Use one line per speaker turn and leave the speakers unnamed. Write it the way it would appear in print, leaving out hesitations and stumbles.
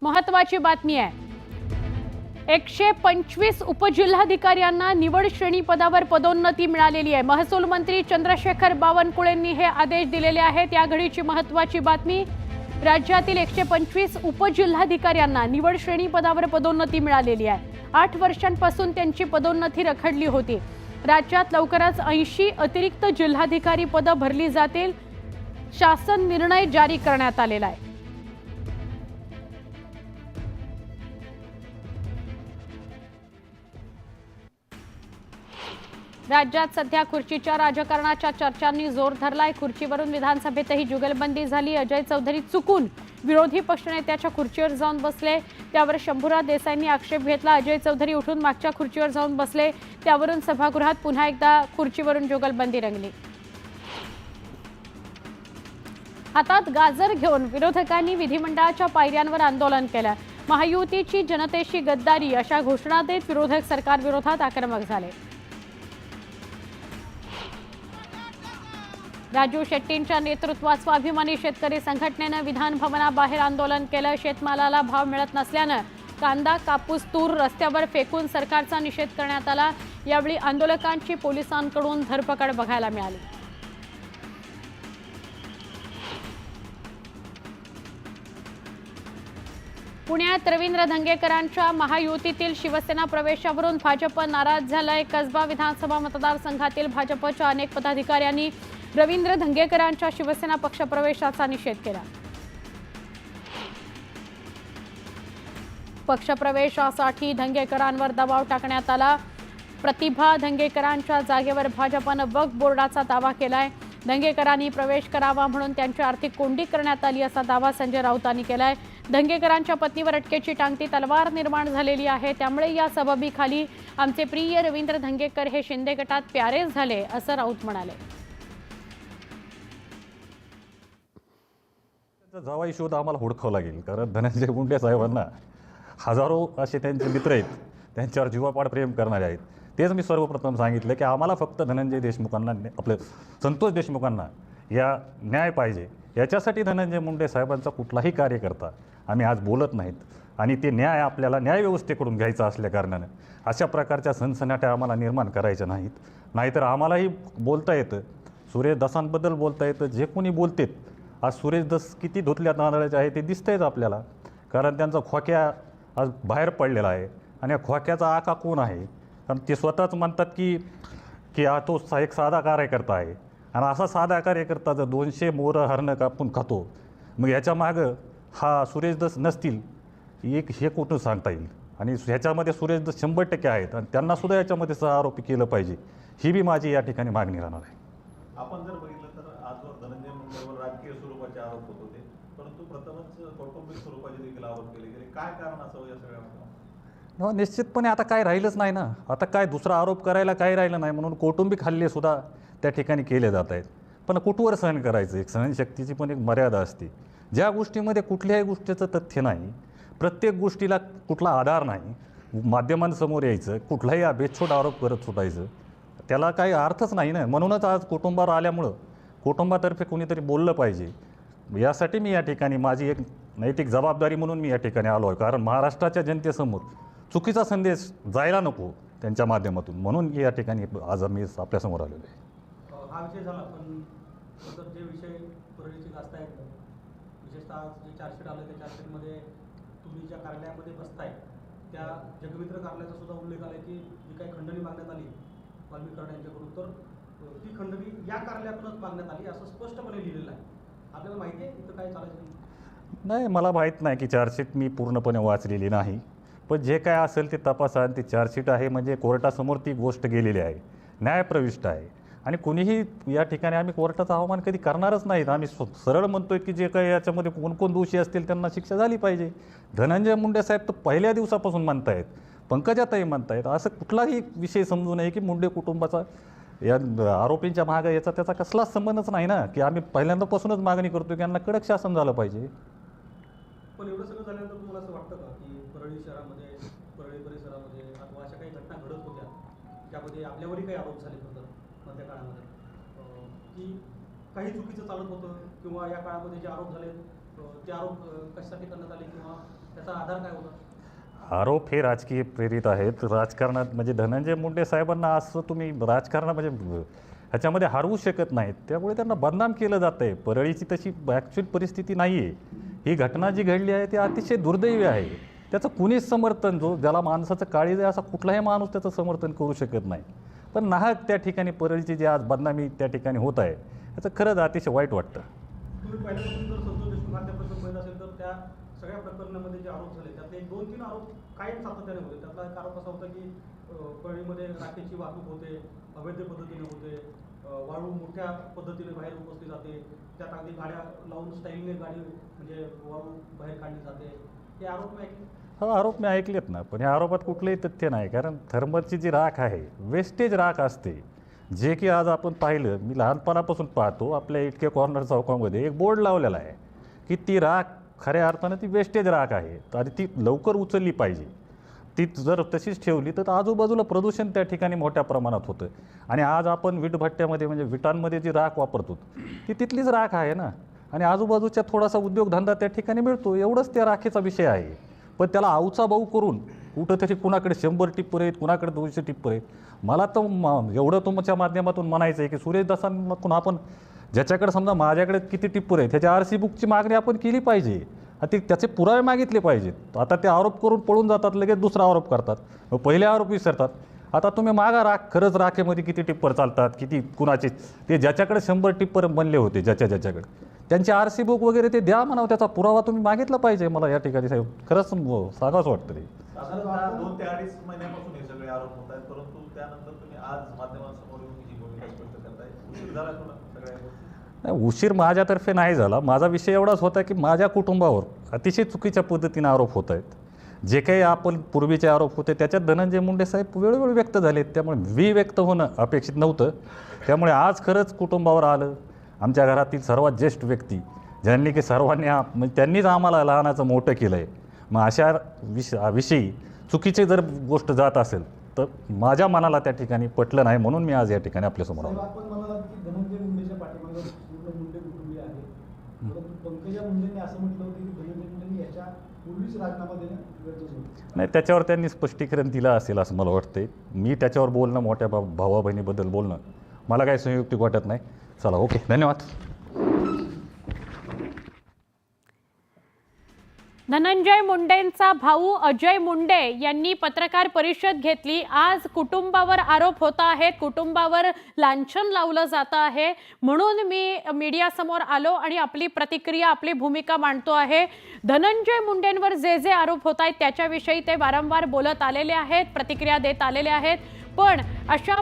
महत्त्वाची बातमी आहे। 125 उपजिल्हाधिकाऱ्यांना निवड श्रेणी पदावर पदोन्नती मिळालेली आहे। महसूल मंत्री चंद्रशेखर बावनकुळेंनी हे आदेश दिलेले आहेत। या घडीची महत्त्वाची बातमी, राज्यातील 125 उपजिल्हाधिकाऱ्यांना निवड श्रेणी पदावर पदोन्नती मिळालेली आहे। 8 वर्षांपासून त्यांची पदोन्नती रखडली होती। राज्यात लवकरच 80 अतिरिक्त जिल्हाधिकारी पदं भरली जातील। शासन निर्णय जारी करण्यात आलेला आहे। राज्यात सध्या खुर्चीच्या राजकारणाच्या चर्चांनी जोर धरलाय। खुर्चीवरून विधानसभेतही जुगलबंदी झाली। अजय चौधरी चुकून विरोधी पक्षनेत्याच्या खुर्चीवर जाऊन बसले, त्यावर शंभूराज देसाईंनी आक्षेप घेतला। अजय चौधरी उठून मागच्या खुर्चीवर जाऊन बसले, त्यावरून सभागृहात पुन्हा एकदा खुर्चीवरून जुगलबंदी रंगली। हातात गाजर घेऊन विरोधकांनी विधिमंडळाच्या पायऱ्यांवर आंदोलन केलं। महायुतीची जनतेशी गद्दारी अशा घोषणा देत विरोधक सरकारविरोधात आक्रमक झाले। राजू शेट्टींच्या नेतृत्वात स्वाभिमानी शेतकरी संघटनेनं विधान भवनाबाहेर आंदोलन केलं। शेतमालाला भाव मिळत नसल्यानं कांदा, कापूस, तूर रस्त्यावर फेकून सरकारचा निषेध करण्यात आला। यावेळी आंदोलकांची पोलिसांकडून धरपकड बघायला मिळाली। पुण्यात रवींद्र धंगेकरांच्या महायुतीतील शिवसेना प्रवेशावरून भाजप नाराज झालाय। कसबा विधानसभा मतदारसंघातील भाजपच्या अनेक पदाधिकाऱ्यांनी रवींद्र धंगेकरांच्या शिवसेना पक्षप्रवेशाचा निषेध केला। पक्षप्रवेशासाठी धंगेकरांवर दबाव टाकण्यात आला। प्रतिभा धंगेकरांच्या जागेवर भाजपनं वक्फ बोर्डाचा दावा केलाय। धंगेकरांनी प्रवेश करावा म्हणून त्यांची आर्थिक कोंडी करण्यात आली असा दावा संजय राऊतांनी केलाय। धंगेकरांच्या पत्नीवर अटकेची टांगती तलवार निर्माण झालेली आहे, त्यामुळे या सबबीखाली आमचे प्रिय रवींद्र धंगेकर हे शिंदे गटात प्यारे झाले असं राऊत म्हणाले।
जावाई शोध आम्हाला हुडकावं लागेल, कारण धनंजय मुंडे साहेबांना हजारो असे त्यांचे मित्र आहेत, त्यांच्यावर जीवापाड प्रेम करणारे आहेत। तेच मी सर्वप्रथम सांगितलं की आम्हाला फक्त धनंजय देशमुखांना, आपले संतोष देशमुखांना या न्याय पाहिजे। याच्यासाठी धनंजय मुंडे साहेबांचा कुठलाही कार्यकर्ता आम्ही आज बोलत नाहीत, आणि ते न्याय आपल्याला न्यायव्यवस्थेकडून घ्यायचा असल्या कारणानं अशा प्रकारच्या सनसनाट्या आम्हाला निर्माण करायच्या नाहीत। नाहीतर आम्हालाही बोलता येतं, सुरेश दसांबद्दल बोलता येतं, जे कोणी बोलतेत। आज सुरेश दस किती धुतल्या तांदळाचे आहे ते दिसतंयच आपल्याला, कारण त्यांचा खोक्या आज बाहेर पडलेला आहे। आणि या खोक्याचा आका कोण आहे? कारण ते स्वतःच म्हणतात की हा तो एक साधा कार्यकर्ता आहे, आणि असा साधा कार्यकर्ता जर 200 मोरं हरणं कापून खातो, मग याच्या मागं हा सुरेश दस नसतील एक हे कुठं सांगता येईल? आणि ह्याच्यामध्ये सुरेश दस 100% आहेत, आणि त्यांनासुद्धा याच्यामध्ये आरोपी केलं पाहिजे, ही बी माझी या ठिकाणी मागणी राहणार आहे।
आपण जर बघितलं तर आजवर धनंजय मुंडेवर राजकीय स्वरूपाचे आरोप होत होते, परंतु प्रथमच कौटुंबिक स्वरूपाचे देखील आरोप केले गेले। काय कारण असावं या सगळ्या?
निश्चितपणे आता काय राहिलंच नाही ना, आता काय दुसरा आरोप करायला काय राहिलं नाही, म्हणून कौटुंबिक हल्लेसुद्धा त्या ठिकाणी केले जात आहेत। पण कुठवर सहन करायचं? एक सहनशक्तीची पण एक मर्यादा असते। ज्या गोष्टीमध्ये कुठल्याही गोष्टीचं तथ्य नाही, प्रत्येक गोष्टीला कुठला आधार नाही, माध्यमांसमोर यायचं, कुठलाही बेछूट आरोप करत सुटायचं, त्याला काही अर्थच नाही ना। म्हणूनच आज कुटुंबावर आल्यामुळं कुटुंबातर्फे कोणीतरी बोललं पाहिजे, यासाठी मी या ठिकाणी माझी एक नैतिक जबाबदारी म्हणून मी या ठिकाणी आलो आहे। कारण महाराष्ट्राच्या जनतेसमोर चुकीचा संदेश जायला नको त्यांच्या माध्यमातून, म्हणून या ठिकाणी आज मी आपल्यासमोर आलेलो आहे।
हा विषय झाला, पण जे विषय परळीचे गाजत आहेत, विशेषतः जे चार्जशीट आलं त्या चार्जशीटमध्ये तुम्ही ज्या कार्यालयामध्ये बसताय त्या जगमित्र कार्यालयाचा सुद्धा उल्लेख आला की जी काही खंडणी मागण्यात आली वाल्मीकर यांच्याकडून, तर ती खंडणी या कार्यालयातूनच मागण्यात आली असं स्पष्टपणे लिहिलेलं आहे। आपल्याला माहिती आहे इथं काय चालायचं?
नाही, मला माहीत नाही की चार्जशीट मी पूर्णपणे वाचलेली नाही, पण जे काय असेल ते तपासा। ती चार्जशीट आहे म्हणजे कोर्टासमोर ती गोष्ट गेलेली आहे, न्यायप्रविष्ट आहे, आणि कोणीही या ठिकाणी आम्ही कोर्टाचा अवमान कधी करणारच नाहीत। आम्ही सरळ म्हणतोय की जे काही याच्यामध्ये कोण दोषी असतील त्यांना शिक्षा झाली पाहिजे। धनंजय मुंडे साहेब तर पहिल्या दिवसापासून म्हणतायत, पंकजाताई म्हणतायत, असं कुठलाही विषय समजू नये की मुंडे कुटुंबाचा या आरोपींच्या मागे याचा त्याचा कसलाच संबंधच नाही ना, की आम्ही पहिल्यांदापासूनच मागणी करतो की यांना कडक शासन झालं पाहिजे।
पण एवढं सगळं झाल्यानंतर तुम्हाला असं वाटतं का की परळी शहरामध्ये, परळी परिसरामध्ये अथवा अशा काही घटना घडत होत्या ज्यामध्ये आपल्यावरही काही आरोप झाले होते मध्य काळामध्ये, की काही चुकीचं चालत होतं, किंवा या काळामध्ये जे आरोप झाले ते आरोप कशासाठी करण्यात आले किंवा त्याचा आधार काय होता?
आरोप हे राजकीय प्रेरित आहेत. राजकारणात म्हणजे धनंजय मुंडे साहेबांना असं तुम्ही राजकारणा म्हणजे ह्याच्यामध्ये हरवू शकत नाहीत. त्यामुळे त्यांना बदनाम केलं जातं आहे. परळीची तशी ॲक्च्युअल परिस्थिती नाही आहे. ही घटना जी घडली आहे ती अतिशय दुर्दैवी आहे. त्याचं कुणीच समर्थन ज्याला माणसाचं काळीज आहे असा कुठलाही माणूस त्याचं समर्थन करू शकत नाही. पण नाहक त्या ठिकाणी परळीची जी आज बदनामी त्या ठिकाणी होत आहे याचं खरंच अतिशय वाईट वाटतं.
तुम्ही पहिल्यापासून जर संतोष देशमुख हत्याप्रकरण पाहिलं असेल तर त्या सगळ्या प्रकरणामध्ये जे आरोप झाले त्यातले 2-3 आरोप कायम सातत्याने होते. त्यातला एक आरोप असा होता की परळीमध्ये राखेची वाहतूक होते, अवैध पद्धतीने होते, वाळू मोठ्या पद्धतीने बाहेर उपसली जाते, त्यात अगदी गाड्या लावून स्टाईलने गाडी म्हणजे वाळू बाहेर काढली जाते. हे आरोप मी ऐकले.
हा आरोप मी ऐकलेत ना, पण या आरोपात कुठलंही तथ्य नाही. कारण थर्मलची जी राख आहे वेस्टेज राख असते, जे की आज आपण पाहिलं, मी लहानपणापासून पाहतो आपल्या इटके कॉर्नर चौकामध्ये एक बोर्ड लावलेला आहे की ती राख खऱ्या अर्थानं ती वेस्टेज राख आहे आणि ती लवकर उचलली पाहिजे. ती जर तशीच ठेवली तर आजूबाजूला प्रदूषण त्या ठिकाणी मोठ्या प्रमाणात होतं. आणि आज आपण विटभट्ट्यामध्ये म्हणजे विटांमध्ये जी राख वापरतो ती तिथलीच राख आहे ना, आणि आजूबाजूच्या थोडासा उद्योगधंदा त्या ठिकाणी मिळतो, एवढंच त्या राखेचा विषय आहे. पण त्याला आवचा भाऊ करून कुठंतरी कुणाकडे 100 टिप्पर आहेत, कुणाकडे 200 टिप्पर आहेत. मला तर एवढं तुमच्या माध्यमातून म्हणायचं आहे की सुरेश दासांकडून आपण ज्याच्याकडे समजा माझ्याकडे किती टिप्पर आहेत त्याच्या RC बुकची मागणी आपण केली पाहिजे. ते त्याचे पुरावे मागितले पाहिजेत. आता ते आरोप करून पळून जातात, लगेच दुसरा आरोप करतात, मग पहिले आरोप विसरतात. आता तुम्ही मागा राख, खरंच राखेमध्ये किती टिप्पर चालतात, किती कुणाचे, ते ज्याच्याकडे 100 टिप्पर बनले होते ज्याच्याकडे त्यांचे RC बुक वगैरे ते द्या म्हणावं, त्याचा पुरावा तुम्ही मागितला पाहिजे. मला या ठिकाणी साहेब खरंच सांगावंच वाटतं ते.
साधारणतः 2 ते 2.5 महिन्यापासून हे सगळे आरोप होत आहेत, परंतु त्यानंतर तुम्ही आज माध्यमांसमोर येऊन ही भूमिका स्पष्ट करताय. उशीर झाला सगळ्या गोष्टी?
नाही, उशीर माझ्यातर्फे नाही झाला. माझा विषय एवढाच होता की माझ्या कुटुंबावर अतिशय चुकीच्या पद्धतीने आरोप होत आहेत. जे काही आपण पूर्वीचे आरोप होते त्याच्यात धनंजय मुंडे साहेब वेळोवेळी व्यक्त झालेत, त्यामुळे व्यक्त होणं अपेक्षित नव्हतं. त्यामुळे आज खरंच कुटुंबावर आलं. आमच्या घरातील सर्वात ज्येष्ठ व्यक्ती ज्यांनी की सर्वांनी म्हणजे त्यांनीच आम्हाला लहानाचं मोठं केलं आहे. मग अशा विषयी चुकीची जर गोष्ट जात असेल तर माझ्या मनाला त्या ठिकाणी पटलं नाही, म्हणून मी आज या ठिकाणी आपल्यासमोर आलो.
आपण म्हणालात की धनंजय मुंडेच्या पाठीमागे पूर्ण मुंडे कुटुंबीय आहे, परंतु पंकजा मुंडेंनी असं म्हटलं होतं की धनंजय मुंडेंनी याच्या पूर्वीच राजीनामा देणं गरजेचं होतं.
नाही, त्याच्यावर त्यांनी स्पष्टीकरण दिलं असेल असं मला वाटतंय. मी त्याच्यावर बोलणं, मोठ्या भावा बहिणीबद्दल बोलणं मला काही संयुक्तिक वाटत नाही. चला, ओके, धन्यवाद.
धनंजय मुंडेंचा भाऊ अजय मुंडे यांनी पत्रकार परिषद घेतली. आज कुटुंबावर आरोप होत आहेत, कुटुंबावर लांछन लावलं जातं आहे, म्हणून मी मीडियासमोर आलो आणि आपली प्रतिक्रिया, आपली भूमिका मांडतो आहे. धनंजय मुंडेंवर जे जे आरोप होत आहेत त्याच्याविषयी ते वारंवार बोलत आलेले आहेत, प्रतिक्रिया देत आलेले आहेत. पण अशा